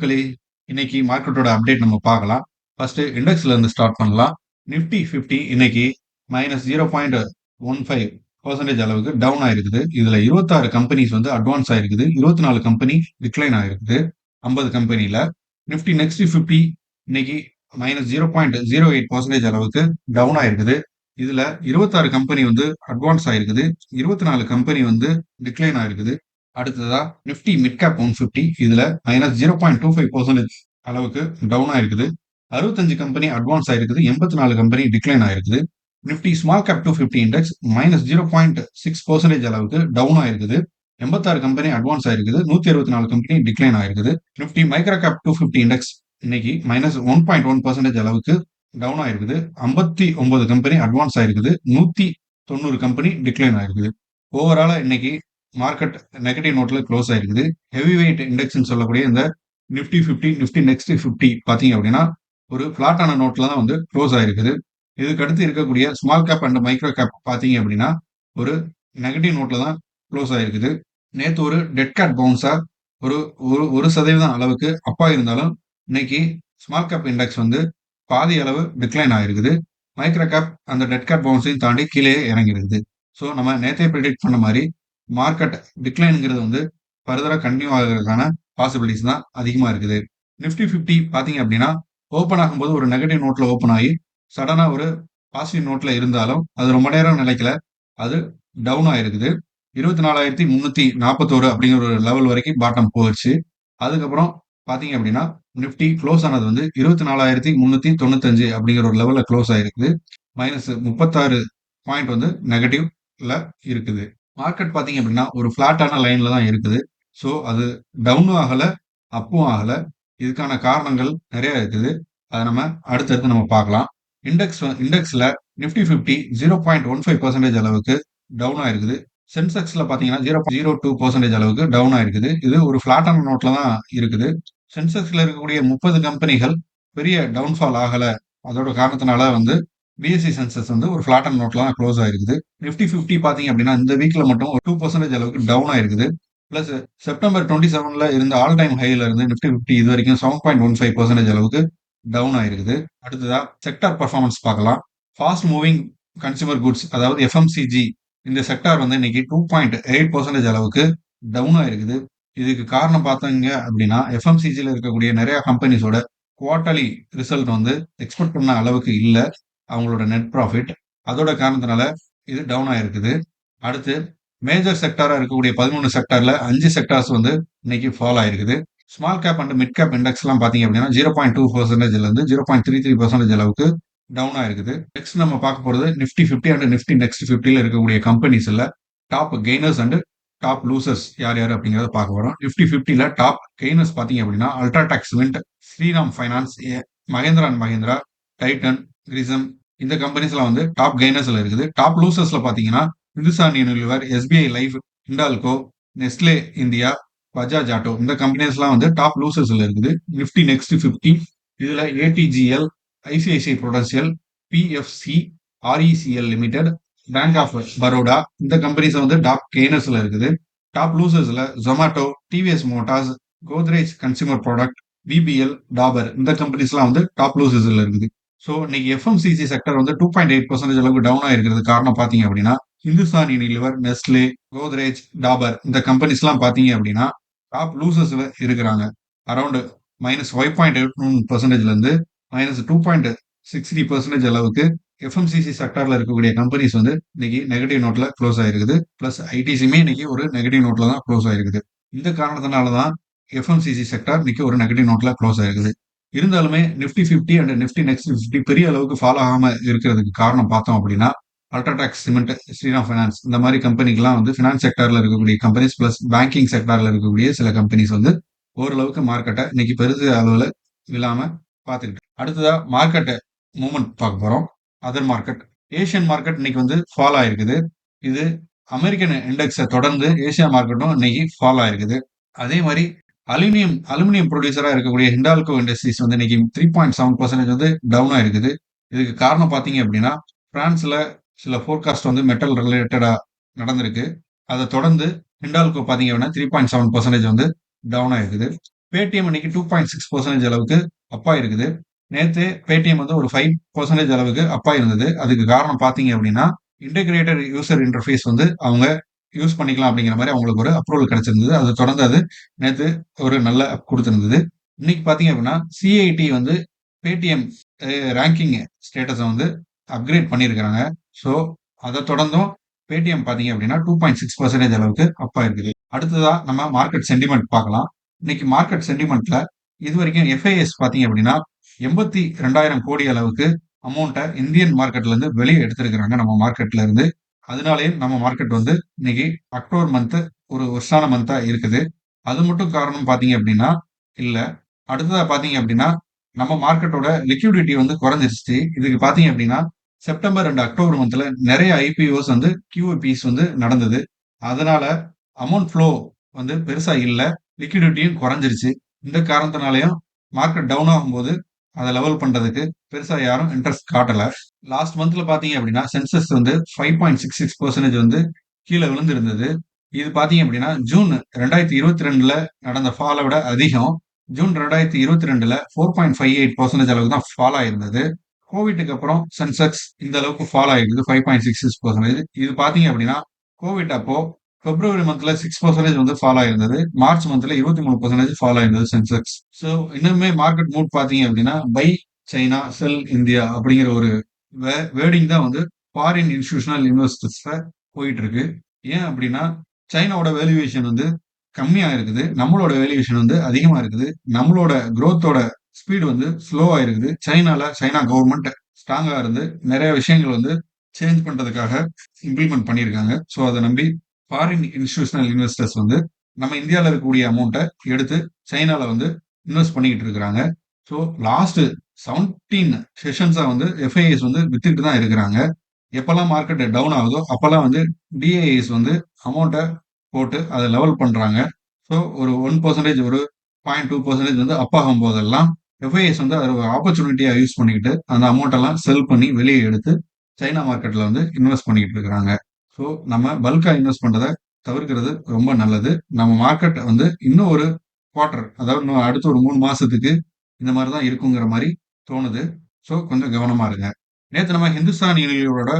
மக்களே! இன்னைக்கு மார்க்கெட்டோட அப்டேட் நம்ம பார்க்கலாம். ஃபர்ஸ்ட்டு இண்டெக்ஸ்ல இருந்து ஸ்டார்ட் பண்ணலாம். நிஃப்டி 50 இன்னைக்கு -0.15% அளவுக்கு டவுன் ஆயிருக்குது. இதுல 26 கம்பெனிஸ் வந்து அட்வான்ஸ் ஆயிருக்குது. 24 கம்பெனி டிக்ளைன் ஆயிருக்குது. 50 கம்பெனில. நிஃப்டி நெக்ஸ்ட் 50 இன்னைக்கு -0.08% அளவுக்கு டவுன் ஆயிருக்குது. இதுல 26 கம்பெனி வந்து அட்வான்ஸ் ஆயிருக்குது. 24 கம்பெனி வந்து டிக்ளைன் ஆயிருக்குது. அடுத்ததா நிஃப்டி மிட் கேப் 150 இதுல -0.25% அளவுக்கு டவுன் ஆயிருக்குது. 65 கம்பெனி அட்வான்ஸ் ஆயிருக்குது. 84 கம்பெனி டிக்ளைன் ஆயிருக்குது. நிஃப்டி ஸ்மால் கேப் 250 இண்டெக்ஸ் -0.6% அளவுக்கு டவுன் ஆயிருக்குது. 86 கம்பெனி அட்வான்ஸ் ஆயிருக்குது. 164 கம்பெனி டிக்ளைன் ஆயிருக்குது. நிஃப்டி மைக்ரோ கேப் 250 இண்டெக்ஸ் இன்னைக்கு -1.1% அளவுக்கு டவுன் ஆயிருக்குது. 59 கம்பெனி அட்வான்ஸ் ஆயிருக்குது. 190 கம்பெனி டிக்ளைன் ஆயிருக்குது. ஓவராலா இன்னைக்கு மார்க்கெட் நெகட்டிவ் நோட்ல க்ளோஸ் ஆயிருக்குது. ஹெவி வெயிட் இண்டெக்ஸ்ன்னு சொல்லக்கூடிய இந்த நிஃப்டி 50, நிஃப்டி நெக்ஸ்ட் 50 பார்த்தீங்க அப்படின்னா, ஒரு ஃபிளாட்டான நோட்ல தான் வந்து க்ளோஸ் ஆயிருக்குது. இதுக்கு அடுத்து இருக்கக்கூடிய small cap and micro gap பார்த்தீங்க அப்படின்னா, ஒரு நெகட்டிவ் நோட்ல தான் க்ளோஸ் ஆயிருக்குது. நேத்து ஒரு டெட் கேட் பவுன்ஸா ஒரு ஒரு 1% அளவுக்கு அப்பா இருந்தாலும், இன்னைக்கு ஸ்மால் கேப் இண்டெக்ஸ் வந்து பாதி அளவு டிக்ளைன் ஆயிருக்குது. மைக்ரோ கேப் அந்த டெட் கேட் பவுன்ஸையும் தாண்டி கீழயே இறங்கியிருக்குது. ஸோ நம்ம நேத்தே பிரெடிக்ட் பண்ண மாரி மார்க்கெட் டிக்ளைன்ங்கிறது வந்து ஃபர்தரா கன்டினியூ ஆகுறதுக்கான பாசிபிலிட்டிஸ் தான் அதிகமா இருக்குது. நிஃப்டி 50 பார்த்தீங்க அப்படின்னா, ஓப்பன் ஆகும்போது ஒரு நெகட்டிவ் நோட்ல ஓப்பன் ஆகி, சடனா ஒரு பாசிட்டிவ் நோட்ல இருந்தாலும், அது ரொம்ப நேரம் நிலைக்கல. அது டவுன் ஆயிருக்குது. 24,341 அப்படிங்கிற ஒரு லெவல் வரைக்கும் பாட்டம் போயிருச்சு. அதுக்கப்புறம் பார்த்தீங்க அப்படின்னா, நிஃப்டி க்ளோஸ் ஆனது வந்து 24,395 அப்படிங்கிற ஒரு லெவல்ல க்ளோஸ் ஆயிருக்குது. -36 பாயிண்ட் வந்து நெகட்டிவ்ல இருக்குது. மார்க்கெட் பார்த்தீங்க அப்படின்னா, ஒரு ஃப்ளாட்டான லைன்ல தான் இருக்குது. ஸோ, அது டவுனும் ஆகல, அப்பும் ஆகல. இதுக்கான காரணங்கள் நெறைய இருக்குது. அத நம்ம அடுத்தடுத்து நம்ம பார்க்கலாம். இண்டெக்ஸ்ல நிஃப்டி 50 0.15% அளவுக்கு டவுன் ஆயிருக்குது. சென்செக்ஸ்ல பார்த்தீங்கன்னா, 0.02% அளவுக்கு டவுன் ஆயிருக்குது. இது ஒரு ஃப்ளாட்டான நோட்ல தான் இருக்குது. சென்செக்ஸ்ல இருக்கக்கூடிய 30 கம்பெனிகள் பெரிய டவுன்ஃபால் ஆகல. அதோட காரணத்தினால வந்து பிஎஸ்சி சென்செக்ஸ் வந்து ஒரு ஃப்ளாட்டன நோட்ல தான் க்ளோஸ் ஆயிருக்குது. நிஃப்டி 50 பார்த்தீங்க அப்படின்னா, இந்த வீக்ல மட்டும் ஒரு 2% அளவுக்கு டவுன் ஆயிருக்குது. பிளஸ் செப்டம்பர் 27ல இருந்த ஆல் டைம் ஹைல இருந்து நிஃப்டி 50 இதுவரைக்கும் 7.15% அளவுக்கு டவுன் ஆயிருக்குது. அடுத்ததா செக்டார் பெர்ஃபார்மன்ஸ் பார்க்கலாம். ஃபாஸ்ட் மூவிங் கன்சியூமர் குட்ஸ் அதாவது எஃப்எம்சிஜி இந்த செக்டார் வந்து இன்னைக்கு 2.8% அளவுக்கு டவுன் ஆயிருக்குது. இதுக்கு காரணம் பார்த்தீங்க அப்படின்னா, எஃப்எம்சிஜில இருக்கக்கூடிய நெறைய கம்பெனிஸோட குவார்ட்டர்லி ரிசல்ட் வந்து எக்ஸ்பெக்ட் பண்ண அளவுக்கு இல்ல. அவங்களோட நெட் ப்ராஃபிட். அதோட காரணத்தினால இது டவுன் ஆயிருக்குது. அடுத்து மேஜர் செக்டாரா இருக்கக்கூடிய 13 செக்டார்ல 5 செக்டார்ஸ் வந்து இன்னைக்கு ஃபால் ஆயிருக்குது. Small cap and mid cap இண்டெக்ஸ்லாம் பார்த்தீங்க அப்படின்னா 0.2%ல இருந்து 0.33% அளவுக்கு டவுன் ஆயிருக்குது. நெக்ஸ்ட் நம்ம பார்க்க போறது நிஃப்டி 50 அண்ட் நிஃப்டி நெக்ஸ்ட் 50ல இருக்கக்கூடிய கம்பெனிஸ்ல top gainers and top losers யார் யார் அப்படிங்கிறத பார்க்க போறோம். நிஃப்டி 50ல டாப் கெய்னர்ஸ் பார்த்தீங்க அப்படின்னா UltraTech cement, Shriram finance, Mahindra and Mahindra, Titan, Grasim இந்த கம்பெனிஸ்லாம் வந்து டாப் கெய்னர்ஸ்ல இருக்குது. டாப் லூசர்ஸ்ல பார்த்தீங்கன்னா Hindustan Unilever, SBI life, Hindalco, Nestle India, Bajaj auto இந்த கம்பெனிஸ்லாம் வந்து டாப் லூசர்ஸ்ல இருக்குது. நிஃப்டி நெக்ஸ்ட் 50 இதுல ATGL, ICICI Prudential, PFC, RECL Limited, Bank of Baroda இந்த கம்பெனிஸ் வந்து டாப் கெய்னர்ஸ்ல இருக்குது. டாப் லூசர்ஸ்ல Zomato, TVS Motors, Godrej consumer product, BPL, Dabur இந்த கம்பெனிஸ்லாம் வந்து டாப் லூசர்ஸ்ல இருக்குது. ஸோ இன்னைக்கு எஃப்எம்சிசி செக்டர் வந்து 2.8% அளவுக்கு டவுன் ஆயிருக்கிறது காரணம் பார்த்தீங்க அப்படின்னா, இந்துஸ்தான் யூனிலிவர், நெஸ்லே, கோத்ரேஜ், டாபர் இந்த கம்பெனிஸ்லாம் பார்த்தீங்க அப்படின்னா டாப் லூசர்ஸ்ல இருக்கிறாங்க. அரௌண்ட் -5.81%ல இருந்து -2.60% அளவுக்கு எஃப்எம்சிசி செக்டார்ல இருக்கக்கூடிய கம்பெனிஸ் வந்து இன்னைக்கு நெகட்டிவ் நோட்ல க்ளோஸ் ஆயிருக்குது. பிளஸ் ஐடிசியுமே இன்னைக்கு ஒரு நெகட்டிவ் நோட்ல தான் க்ளோஸ் ஆயிருக்குது. இந்த காரணத்தினால தான் எஃப்எம்சிசி செக்டார் இன்னைக்கு ஒரு நெகட்டிவ் நோட்ல க்ளோஸ் ஆயிருக்குது. இருந்தாலுமே நிஃப்டி 50 அண்ட் நிஃப்டி நெக்ஸ்ட் 50 பெரிய அளவுக்கு ஃபாலோ ஆகாம இருக்கிறதுக்கு காரணம் பார்த்தோம் அப்படின்னா, அல்ட்ராடெக் சிமெண்ட், ஸ்ரீராம் ஃபைனான்ஸ் இந்த மாதிரி கம்பெனிக்கெல்லாம் வந்து ஃபினான்ஸ் செக்டார்ல இருக்கக்கூடிய கம்பெனிஸ் பிளஸ் பேங்கிங் செக்டார்ல இருக்கக்கூடிய சில கம்பெனிஸ் வந்து ஓரளவுக்கு மார்க்கெட்டை இன்னைக்கு பெருசு அளவுல விழாம பார்த்துக்கிட்டு. அடுத்ததா மார்க்கெட் மூவ்மெண்ட் பார்க்க போறோம். Other market. ஏசியன் மார்க்கெட் இன்னைக்கு வந்து ஃபால் ஆயிருக்குது. இது அமெரிக்கன் இண்டெக்ஸை தொடர்ந்து ஏசியா மார்க்கெட்டும் இன்னைக்கு ஃபால் ஆயிருக்குது. அதே மாதிரி அலுமினியம் ப்ரொடியூசரா இருக்கக்கூடிய ஹிண்டால்கோ இண்டஸ்ட்ரீஸ் வந்து இன்னைக்கு 3.7% வந்து டவுன் ஆயிருக்குது. இதுக்கு காரணம் பார்த்தீங்க அப்படின்னா, பிரான்ஸ்ல சில ஃபோர்காஸ்ட் வந்து மெட்டல் ரிலேட்டடா நடந்திருக்கு. அதை தொடர்ந்து ஹிண்டால்கோ பார்த்தீங்க அப்படின்னா 3.7% வந்து டவுன் ஆயிருக்குது. பேடிஎம் இன்னைக்கு 2.6% அளவுக்கு அப்பா இருக்குது. நேத்து பேடிஎம் வந்து ஒரு 5% அளவுக்கு அப்பா இருந்தது. அதுக்கு காரணம் பார்த்தீங்க அப்படின்னா, இன்டகிரேட்டட் யூசர் இன்டர்ஃபேஸ் வந்து அவங்க யூஸ் பண்ணிக்கலாம் அப்படிங்கிற மாரி அவங்களுக்கு ஒரு அப்ரூவல் கிடைச்சிருந்தது. அத தொடர்ந்து அது நேத்து ஒரு நல்ல அப் குடுத்திருந்தது. இன்னைக்கு பார்த்தீங்க அப்படின்னா, சிஐடி வந்து பேடிஎம் ரேங்கிங் ஸ்டேட்டஸ வந்து அப்கிரேட் பண்ணியிருக்கிறாங்க. ஸோ, அத தொடர்ந்தும் பேடிஎம் பார்த்தீங்க அப்படின்னா 2.6% அளவுக்கு அப் ஆயிருக்குது. அடுத்ததா நம்ம மார்க்கெட் சென்டிமென்ட் பார்க்கலாம். இன்னைக்கு மார்க்கெட் சென்டிமென்ட்ல இதுவரைக்கும் எஃப்ஐஎஸ் பார்த்தீங்க அப்படின்னா 82,000 கோடி அளவுக்கு அமௌண்ட்ட இந்தியன் மார்க்கெட்ல இருந்து வெளிய எடுத்திருக்கிறாங்க நம்ம மார்க்கெட்ல இருந்து. அதனாலேயே நம்ம மார்க்கெட் வந்து இன்னைக்கு அக்டோபர் மந்த் ஒரு வொர்ஸ்டான மந்த்தா இருக்குது. அது மட்டும் காரணம் பார்த்தீங்க அப்படின்னா, இல்ல. அடுத்ததா பார்த்தீங்க அப்படின்னா, நம்ம மார்க்கெட்டோட லிக்விடிட்டி வந்து குறைஞ்சிருச்சு. இதுக்கு பார்த்தீங்க அப்படின்னா, செப்டம்பர் அண்ட் அக்டோபர் மந்த்ல நெறைய ஐபிஓஸ் வந்து கியூஐபிஸ் வந்து நடந்தது. அதனால அமௌண்ட் ஃப்ளோ வந்து பெருசா இல்ல. லிக்விடிட்டியும் குறைஞ்சிருச்சு. இந்த காரணத்தினாலயும் மார்க்கெட் டவுன் ஆகும்போது, அத லெவல் பண்றதுக்கு பெருசா யாரும் இன்ட்ரெஸ்ட் காட்டல. லாஸ்ட் மந்த்ல பார்த்தீங்க அப்படின்னா, சென்செக்ஸ் வந்து 5.66% வந்து கீழ விழுந்திருந்தது. இது பார்த்தீங்க அப்படின்னா, ஜூன் 2022ல நடந்த ஃபால விட அதிகம். ஜூன் 2022ல 4.58% அளவுக்கு தான் ஃபால் ஆயிருந்தது. கோவிட்க்கு அப்புறம் சென்செக்ஸ் இந்த அளவுக்கு ஃபால் ஆயிருக்குது 5.66%. இது பார்த்தீங்க அப்படின்னா, கோவிட் அப்போ பிப்ரவரி மந்த்ல 6% வந்து ஃபால் ஆயிருந்தது. மார்ச் மந்த்ல 23% ஃபால் ஆயிருந்தது சென்செக்ஸ். ஸோ இன்னுமே மார்க்கெட் மூட் பார்த்தீங்க அப்படின்னா, பை சைனா, செல் இந்தியா அப்படிங்கிற ஒரு வேர்டிங் தான் வந்து ஃபாரின் இன்ஸ்டிடியூஷனல் இன்வெஸ்டர்ஸ்ல போயிட்டு இருக்கு. ஏன் அப்படின்னா, சைனாவோட வேல்யூவேஷன் வந்து கம்மியா இருக்குது. நம்மளோட வேல்யூவேஷன் வந்து அதிகமா இருக்குது. நம்மளோட குரோத்தோட ஸ்பீடு வந்து ஸ்லோவா இருக்குது. சைனா கவர்ன்மெண்ட் ஸ்ட்ராங்கா இருந்து நெறைய விஷயங்கள் வந்து சேஞ்ச் பண்றதுக்காக இம்ப்ளிமெண்ட் பண்ணியிருக்காங்க. ஸோ அத நம்பி ஃபாரின் இன்ஸ்டிடியூஷனல் இன்வெஸ்டர்ஸ் வந்து நம்ம இந்தியால இருக்கக்கூடிய அமௌண்ட்ட எடுத்து சைனால வந்து இன்வெஸ்ட் பண்ணிக்கிட்டு இருக்கிறாங்க. ஸோ லாஸ்ட் 17 செஷன்ஸா வந்து எஃப்ஐஎஸ் வந்து வித்துக்கிட்டு தான் இருக்கிறாங்க. எப்பல்லாம் மார்க்கெட் டவுன் ஆகுதோ, அப்பல்லாம் வந்து டிஐஎஸ் வந்து அமௌண்ட்ட போட்டு அத லெவல் பண்றாங்க. ஸோ ஒரு 1% ஒரு 0.2% வந்து அப் ஆகும்போதெல்லாம், எஃப்ஐஎஸ் வந்து அத ஒரு ஆப்பர்ச்சுனிட்டியா யூஸ் பண்ணிக்கிட்டு, அந்த அமௌண்ட் எல்லாம் செல் பண்ணி வெளிய எடுத்து, சைனா மார்க்கெட்ல வந்து இன்வெஸ்ட் பண்ணிக்கிட்டு இருக்கிறாங்க. ஸோ நம்ம பல்க்கா இன்வெஸ்ட் பண்றத தவிர்க்கிறது ரொம்ப நல்லது. நம்ம மார்க்கெட் வந்து இன்னும் ஒரு குவார்ட்டர், அதாவது இன்னும் அடுத்த ஒரு 3 மாசத்துக்கு இந்த மாரி தான் இருக்குங்கிற மாரி தோணுது. ஸோ கொஞ்சம் கவனமா இருங்க. நேத்து நம்ம ஹிந்துஸ்தான் யூனிலிவரோட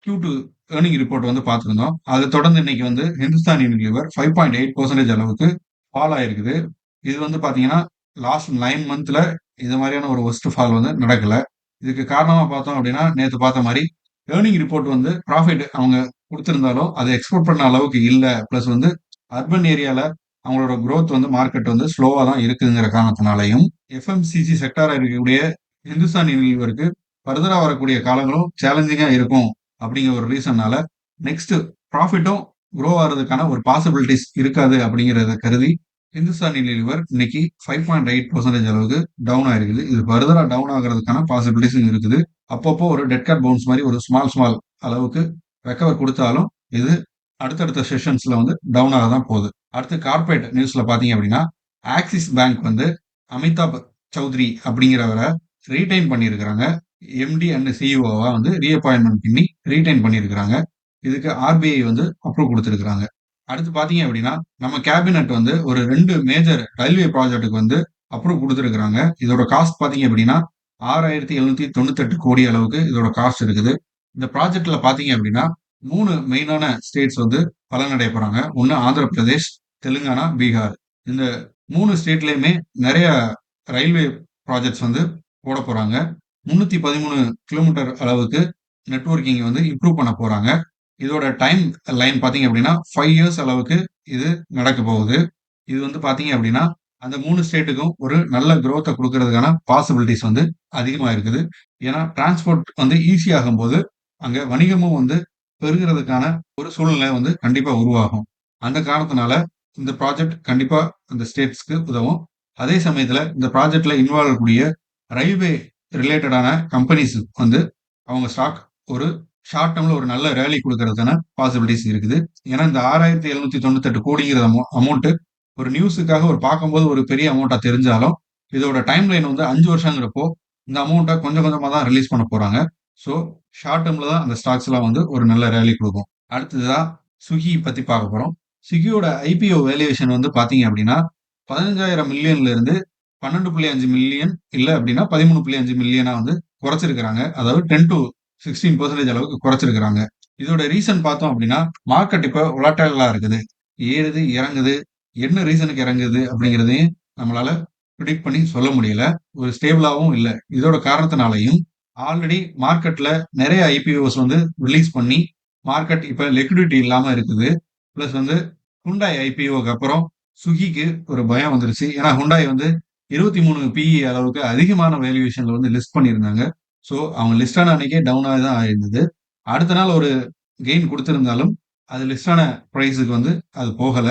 Q2 ஏர்னிங் ரிப்போர்ட் வந்து பார்த்திருந்தோம். அத தொடர்ந்து இன்னைக்கு வந்து ஹிந்துஸ்தான் யூனிலிவர் 5.8% அளவுக்கு ஃபால் ஆயிருக்குது. இது வந்து பார்த்தீங்கன்னா, லாஸ்ட் 9 மந்த்ல இது மாரியான ஒரு வொர்ஸ்ட் ஃபால் வந்து நடக்கல. இதுக்கு காரணமா பார்த்தோம் அப்படின்னா, நேத்து பார்த்த மாரி ஏர்னிங் ரிப்போர்ட் வந்து ப்ராஃபிட் அவங்க குடுத்திருந்தாலும், அத எக்ஸ்போர்ட் பண்ண அளவுக்கு இல்ல. பிளஸ் வந்து அர்பன் ஏரியால அவங்களோட குரோத் வந்து மார்க்கெட் வந்து ஸ்லோவா தான் இருக்குங்கிற காரணத்தினாலயும், எஃப்எம்சிஜி செக்டாரா இருக்கக்கூடிய ஹிந்துஸ்தான் யூனிலிவருக்கு ஃபர்தரா வரக்கூடிய காலங்களும் சேலஞ்சிங்கா இருக்கும் அப்படிங்கிற ஒரு ரீசன்னால, நெக்ஸ்ட் ப்ராஃபிட்டும் குரோ ஆறதுக்கான ஒரு பாசிபிலிட்டீஸ் இருக்காது அப்படிங்கிறத கருதி, ஹிந்துஸ்தான் யூனிலிவர் இன்னைக்கு 5.8% அளவுக்கு டவுன் ஆயிருக்குது. இது ஃபர்தரா டவுன் ஆகுறதுக்கான பாசிபிலிட்டீஸும் இருக்குது. அப்பப்போ ஒரு டெட் கேட் பவுன்ஸ் மாரி ஒரு ஸ்மால் அளவுக்கு ரெக்கவர் குடுத்தாலும், இது அடுத்தடுத்த செஷன்ஸ்ல வந்து டவுன் ஆக தான் போகுது. அடுத்து கார்ப்பரேட் நியூஸ்ல பார்த்தீங்க அப்படின்னா, ஆக்சிஸ் பேங்க் வந்து அமிதாப் சௌத்ரி அப்படிங்கிறவர ரீடெயின் பண்ணியிருக்கிறாங்க. எம்டி அண்ட் சிஇஓவா வந்து ரீஅப்பாயின்ட்மென்ட் பண்ணி ரீடெயின் பண்ணியிருக்கிறாங்க. இதுக்கு ஆர்பிஐ வந்து அப்ரூவ் குடுத்திருக்கிறாங்க. அடுத்து பார்த்தீங்க அப்படின்னா, நம்ம கேபினெட் வந்து ஒரு 2 மேஜர் ரயில்வே ப்ராஜெக்ட்க்கு வந்து அப்ரூவ் குடுத்திருக்கிறாங்க. இதோட காஸ்ட் பார்த்தீங்க அப்படின்னா, 6,798 கோடி அளவுக்கு இதோட காஸ்ட் இருக்குது. இந்த ப்ராஜெக்ட்ல பார்த்தீங்க அப்படின்னா, 3 மெயினான ஸ்டேட்ஸ் வந்து பலனடைய போறாங்க. ஒண்ணு ஆந்திர பிரதேஷ், தெலுங்கானா, பீகார். இந்த 3 ஸ்டேட்லயுமே நெறைய ரயில்வே ப்ராஜெக்ட்ஸ் வந்து போடப் போறாங்க. 313 கிலோமீட்டர் அளவுக்கு நெட்வொர்க்கிங் வந்து இம்ப்ரூவ் பண்ண போறாங்க. இதோட டைம் லைன் பார்த்தீங்க அப்படின்னா, 5 இயர்ஸ் அளவுக்கு இது நடக்கப் போகுது. இது வந்து பார்த்தீங்க அப்படின்னா, அந்த 3 ஸ்டேட்டுக்கும் ஒரு நல்ல குரோத்த குடுக்கறதுக்கான பாசிபிலிட்டீஸ் வந்து அதிகமா இருக்குது. ஏன்னா, டிரான்ஸ்போர்ட் வந்து ஈஸி ஆகும்போது, அங்க வணிகமும் வந்து பெருகுறதுக்கான ஒரு சூழ்நிலை வந்து கண்டிப்பா உருவாகும். அந்த காரணத்தினால இந்த ப்ராஜெக்ட் கண்டிப்பா அந்த ஸ்டேட்ஸ்க்கு உதவும். அதே சமயத்துல இந்த ப்ராஜெக்ட்ல இன்வால்வ் ஆகக்கூடிய ரயில்வே ரிலேட்டடான கம்பெனிஸ் வந்து அவங்க ஸ்டாக் ஒரு ஷார்ட் டெர்ம்ல ஒரு நல்ல ரேலி குடுக்கறதுக்கான பாசிபிலிட்டீஸ் இருக்குது. ஏன்னா, இந்த 6,798 கோடிங்கிற அமௌண்ட் ஒரு நியூஸுக்காக ஒரு பார்க்கும்போது ஒரு பெரிய அமௌண்ட்டா தெரிஞ்சாலும், இதோட டைம் லைன் வந்து 5 வருஷங்கிறப்போ, இந்த அமௌண்ட்ட கொஞ்சம் கொஞ்சமா தான் ரிலீஸ் பண்ண போறாங்க. ஸோ, ஷார்ட் டெர்ம்ல தான் அந்த ஸ்டாக்ஸ்லாம் வந்து ஒரு நல்ல ரேலி குடுக்கும். அடுத்ததா ஸ்விக்கி பத்தி பார்க்க போறோம். ஸ்விக்கியோட ஐபிஓ வேல்யூவேஷன் வந்து பார்த்தீங்க அப்படின்னா, 15,000 மில்லியன்ல இருந்து 12.5 மில்லியன் இல்ல அப்படின்னா 13.5 மில்லியனா வந்து குறைச்சிருக்கிறாங்க. அதாவது 10-16% அளவுக்கு குறைச்சிருக்கிறாங்க. இதோட ரீசன் பார்த்தோம் அப்படின்னா, மார்க்கெட் இப்ப வோலடைலா இருக்குது. ஏறுது, இறங்குது. என்ன ரீசனுக்கு இறங்குது அப்படிங்கிறதையும் நம்மளால பிரெடிக்ட் பண்ணி சொல்ல முடியல. ஒரு ஸ்டேபிளாவும் இல்ல. இதோட காரணத்தினாலயும் ஆல்ரெடி மார்க்கெட்ல நெறைய ஐபிஓஸ் வந்து ரிலீஸ் பண்ணி, மார்க்கெட் இப்ப லிக்விடிட்டி இல்லாம இருக்குது. பிளஸ் வந்து Hyundai ஐபிஓக்கு அப்புறம் ஸ்விக்கிக்கு ஒரு பயம் வந்துருச்சு. ஏன்னா Hyundai வந்து 23 பிஇ அளவுக்கு அதிகமான வேல்யூவேஷன்ல வந்து லிஸ்ட் பண்ணியிருந்தாங்க. ஸோ அவங்க லிஸ்ட் ஆன அன்னைக்கே டவுனா தான் ஆயிருந்தது. அடுத்த நாள் ஒரு கெயின் குடுத்திருந்தாலும், அது லிஸ்ட் ஆன பிரைஸ்க்கு வந்து அது போகல.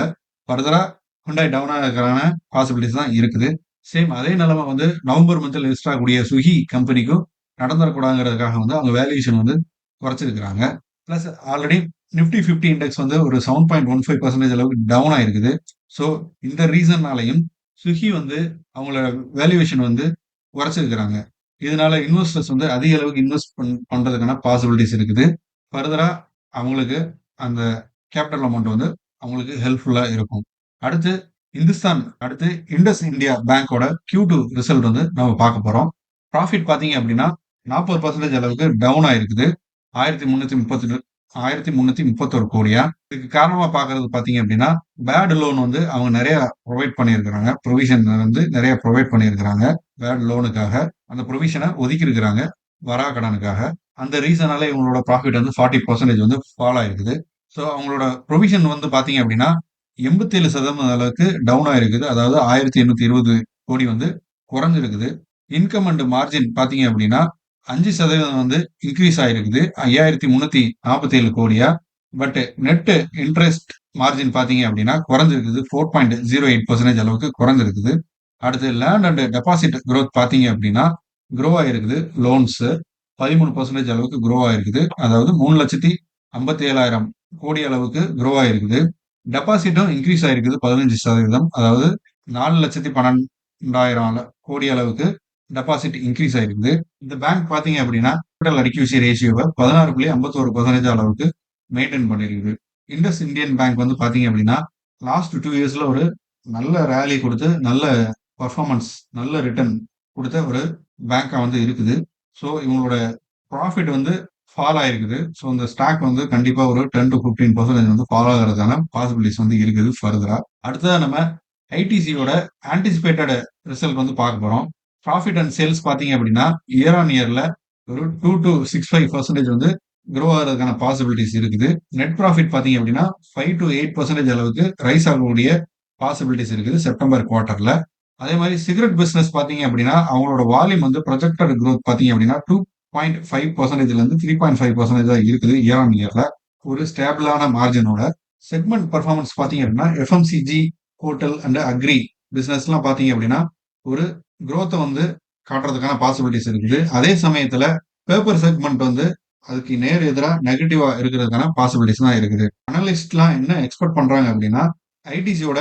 ஃபர்தரா Hyundai டவுன் ஆகறதுக்கான பாசிபிலிட்டீஸ் தான் இருக்குது. சேம் அதே நிலைமை வந்து நவம்பர் மந்த்ல லிஸ்ட் ஆகக்கூடிய ஸ்விக்கி கம்பெனிக்கும் நடந்துறக்கூடாதுங்கிறதுக்காக வந்து அவங்க வேல்யூவேஷன் வந்து குறைச்சிருக்கிறாங்க. பிளஸ் ஆல்ரெடி நிஃப்டி 50 இண்டெக்ஸ் வந்து ஒரு 7.15% அளவுக்கு டவுன் ஆயிருக்குது. ஸோ இந்த ரீசன்னாலயும் ஸ்விக்கி வந்து அவங்களோட வேல்யூவேஷன் வந்து குறைச்சிருக்கிறாங்க. இதனால இன்வெஸ்டர்ஸ் வந்து அதிக அளவுக்கு இன்வெஸ்ட் பண்றதுக்கான பாசிபிலிட்டீஸ் இருக்குது. ஃபர்தரா அவங்களுக்கு அந்த கேபிட்டல் அமௌண்ட் வந்து அவங்களுக்கு ஹெல்ப்ஃபுல்லா இருக்கும். அடுத்து அடுத்து இண்டஸ் இந்தியா பேங்கோட Q2 ரிசல்ட் வந்து நம்ம பார்க்க போறோம். ப்ராஃபிட் பார்த்தீங்க அப்படின்னா 40% அளவுக்கு டவுன் ஆயிருக்குது. 1331 கோடியா. இதுக்கு காரணமா பார்க்கறது பார்த்தீங்க அப்படின்னா, பேட் லோன் வந்து அவங்க நெறைய புரொவைட் பண்ணியிருக்கிறாங்க. புரோவிஷன் வந்து நெறைய புரொவைட் பண்ணியிருக்கிறாங்க. பேட் லோனுக்காக. அந்த புரோவிஷன ஒதுக்கி இருக்கிறாங்க. வரா கடனுக்காக. அந்த ரீசனால இவங்களோட ப்ராஃபிட் வந்து 40% வந்து ஃபால் ஆயிருக்குது. ஸோ அவங்களோட புரோவிஷன் வந்து பார்த்தீங்க அப்படின்னா, 87% அளவுக்கு டவுன் ஆயிருக்குது. அதாவது 1820 கோடி வந்து குறைஞ்சிருக்குது. இன்கம் அண்ட் மார்ஜின் பார்த்தீங்க அப்படின்னா, 5% வந்து இன்கிரீஸ் ஆயிருக்குது. 5347 கோடியா. பட் நெட் இன்ட்ரெஸ்ட் மார்ஜின் பார்த்தீங்க அப்படின்னா குறைஞ்சிருக்குது. 4.08% அளவுக்கு குறைஞ்சிருக்குது. அடுத்து லேண்ட் அண்ட் டெபாசிட் குரோத் பார்த்தீங்க அப்படின்னா, குரோ ஆயிருக்குது. லோன்ஸ் 13% அளவுக்கு குரோ ஆயிருக்குது. அதாவது 3,57,000 கோடி அளவுக்கு குரோ ஆயிருக்குது. டெபாசிட்டும் இன்கிரீஸ் ஆயிருக்குது 15%. அதாவது 4,12,000 கோடி அளவுக்கு டெபாசிட் இன்கிரீஸ் ஆயிருக்குது. இந்த பேங்க் பார்த்தீங்க அப்படின்னா, கேபிட்டல் அடிக்யூசி ரேஷியோவை 16.51% அளவுக்கு மெயின்டைன் பண்ணியிருக்குது. இண்டஸ் இந்தியன் பேங்க் வந்து பார்த்தீங்க அப்படின்னா, லாஸ்ட் 2 இயர்ஸ்ல ஒரு நல்ல ரேலி குடுத்து, நல்ல பெர்ஃபார்மன்ஸ், நல்ல ரிட்டர்ன் குடுத்த ஒரு பேங்கா வந்து இருக்குது. ஸோ இவங்களோட ப்ராஃபிட் வந்து ஃபால் ஆயிருக்குது. ஸோ இந்த ஸ்டாக் வந்து கண்டிப்பா ஒரு 10-15% வந்து ஃபால் ஆகுறதுக்கான பாசிபிலிட்டிஸ் வந்து இருக்குது ஃபர்தரா. அடுத்ததா நம்ம ஐடிசியோட ஆன்டிசிபேட்டட் ரிசல்ட் வந்து பார்க்க போறோம். ப்ராஃபிட் அண்ட் சேல்ஸ் பார்த்தீங்க அப்படின்னா, இயர் ஆன் இயர்ல ஒரு 2-65% வந்து குரோ ஆகுறதுக்கான பாசிபிலிட்டிஸ் இருக்குது. நெட் ப்ராஃபிட் பார்த்தீங்க அப்படின்னா 5-8% அளவுக்கு ரைஸ் ஆகக்கூடிய பாசிபிலிட்டிஸ் இருக்குது செப்டம்பர் குவார்ட்டர்ல. அதே மாதிரி சிகரெட் பிசினஸ் பார்த்தீங்க அப்படின்னா, அவங்களோட வால்யூம் வந்து ப்ரொஜெக்டட் குரோத் பார்த்தீங்க அப்படின்னா 2.5%ல இருந்து 3.5% தான் இருக்குது இயர் ஆன் இயர்ல. ஒரு ஸ்டேபிளான மார்ஜினோட. செக்மெண்ட் பெர்ஃபார்மன்ஸ் பார்த்தீங்க அப்படின்னா, எஃப்எம்சிஜி, ஹோட்டல் அண்ட் அக்ரி பிசினஸ்லாம் பார்த்தீங்க அப்படின்னா, ஒரு குரோத்த வந்து காட்டுறதுக்கான பாசிபிலிட்டிஸ் இருக்குது. அதே சமயத்துல பேப்பர் செக்மெண்ட் வந்து அதுக்கு நேர் எதிரா நெகட்டிவா இருக்கிறதுக்கான பாசிபிலிட்டிஸ் தான் இருக்குது. அனலிஸ்ட்லாம் என்ன எக்ஸ்பெக்ட் பண்றாங்க அப்படின்னா, ஐடிசியோட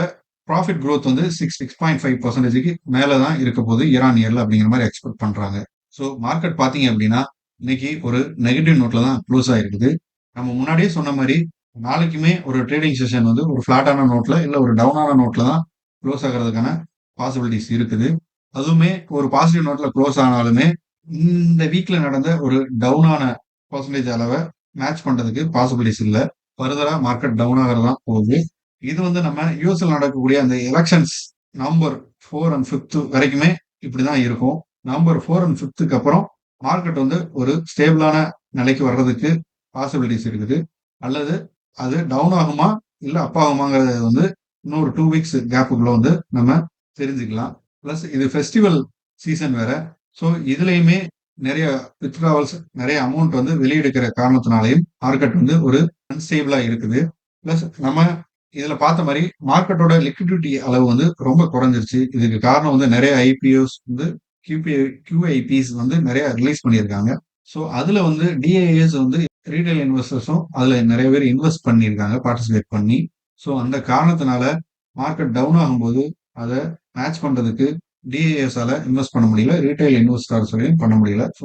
ப்ராஃபிட் குரோத் வந்து 6.5%க்கு மேல தான் இருக்க போகுது இயர் ஆன் இயர்ல அப்படிங்கிற மாதிரி எக்ஸ்பெக்ட் பண்றாங்க. ஸோ மார்க்கெட் பார்த்தீங்க அப்படின்னா, இன்னைக்கு ஒரு நெகட்டிவ் நோட்ல தான் க்ளோஸ் ஆயிருக்குது. நம்ம முன்னாடியே சொன்ன மாதிரி நாளைக்குமே ஒரு ட்ரேடிங் செஷன் வந்து ஒரு ஃபிளாட்டான நோட்ல இல்ல ஒரு டவுனான நோட்ல தான் க்ளோஸ் ஆகிறதுக்கான பாசிபிலிட்டிஸ் இருக்குது. அதுவுமே ஒரு பாசிட்டிவ் நோட்ல க்ளோஸ் ஆனாலுமே இந்த வீக்ல நடந்த ஒரு டவுனான பெர்சன்டேஜ் அளவை மேட்ச் பண்றதுக்கு பாசிபிலிட்டிஸ் இல்ல. ஃபர்தரா மார்க்கெட் டவுன் ஆகிறதா போகுது. இது வந்து நம்ம யூஎஸ்ல நடக்கக்கூடிய அந்த எலெக்ஷன்ஸ் நவம்பர் 4 அண்ட் 5 வரைக்குமே இப்படிதான் இருக்கும். நவம்பர் 4 அண்ட் 5க்கு அப்புறம் மார்க்கெட் வந்து ஒரு ஸ்டேபிளான நிலைக்கு வர்றதுக்கு பாசிபிலிட்டிஸ் இருக்குது. அல்லது அது டவுன் ஆகுமா இல்ல அப் ஆகுமாங்கிறது வந்து இன்னொரு 2 வீக்ஸ் கேப்புக்குள்ள வந்து நம்ம தெரிஞ்சுக்கலாம். பிளஸ் இது ஃபெஸ்டிவல் சீசன் வேற. ஸோ இதுலயுமே நிறைய வித்ட்ராவல்ஸ் நிறைய அமௌண்ட் வந்து வெளியெடுக்கிற காரணத்தினாலையும் மார்க்கெட் வந்து ஒரு அன்ஸ்டேபிளா இருக்குது. பிளஸ் நம்ம இதுல பார்த்த மாதிரி மார்க்கெட்டோட லிக்விடிட்டி அளவு வந்து ரொம்ப குறைஞ்சிருச்சு. இதுக்கு காரணம் வந்து நிறைய ஐபிஓஸ் வந்து QIPs வந்து நிறைய ரிலீஸ் பண்ணியிருக்காங்க. ஸோ அதுல வந்து டிஐஎஸ் வந்து ரீட்டைல் இன்வெஸ்டர்ஸும் அதுல நிறைய பேர் இன்வெஸ்ட் பண்ணியிருக்காங்க பார்ட்டிசிபேட் பண்ணி. ஸோ அந்த காரணத்தினால மார்க்கெட் டவுன் ஆகும்போது அதை மேட்ச் பண்றதுக்கு டிஐஎஸ்ஆல இன்வெஸ்ட் பண்ண முடியல, ரீட்டைல் இன்வெஸ்டர்ஸாலையும் பண்ண முடியல. ஸோ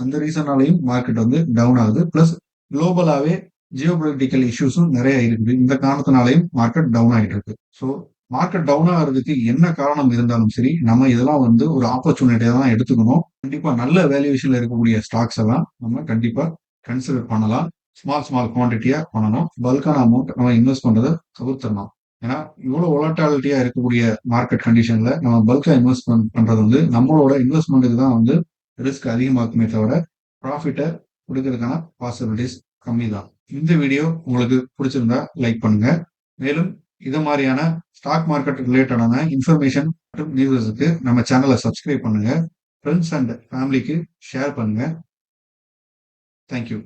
அந்த ரீசனாலையும் மார்க்கெட் வந்து டவுன் ஆகுது. பிளஸ் குளோபலாவே ஜியோபொலிட்டிக்கல் இஷ்யூஸும் நிறைய இருக்குது. இந்த காரணத்தினாலையும் மார்க்கெட் டவுன் ஆகிட்டு இருக்கு. ஸோ மார்க்கெட் டவுன் ஆகுறதுக்கு என்ன காரணம் இருந்தாலும் சரி, நம்ம இதெல்லாம் வந்து ஒரு ஆப்பர்ச்சுனிட்டியா தான் எடுத்துக்கணும். கண்டிப்பா நல்ல வேல்யூவேஷன்ல இருக்கக்கூடிய ஸ்டாக்ஸ் எல்லாம் நம்ம கண்டிப்பா கன்சிடர் பண்ணலாம். ஸ்மால் குவான்டிட்டியா பண்ணணும். பல்க்கான அமௌண்ட் நம்ம இன்வெஸ்ட் பண்றத தவிர்த்திடணும். ஏன்னா, இவ்வளவு வொலட்டாலிட்டியா இருக்கக்கூடிய மார்க்கெட் கண்டிஷன்ல நம்ம பல்க்கா இன்வெஸ்ட்மென்ட் பண்றது வந்து நம்மளோட இன்வெஸ்ட்மென்ட்டுக்கு தான் வந்து ரிஸ்க் அதிகமாக்குமே தவிர, ப்ராஃபிட்ட குடுக்கறதுக்கான பாசிபிலிட்டீஸ் கம்மி தான். இந்த வீடியோ உங்களுக்கு பிடிச்சிருந்தா லைக் பண்ணுங்க. மேலும் இது மாரியான ஸ்டாக் மார்க்கெட் ரிலேட்டடான இன்ஃபர்மேஷன் மற்றும் நியூஸுக்கு நம்ம சேனலை சப்ஸ்கிரைப் பண்ணுங்க. ஃப்ரெண்ட்ஸ் அண்ட் ஃபேமிலிக்கு ஷேர் பண்ணுங்க. தேங்க்யூ.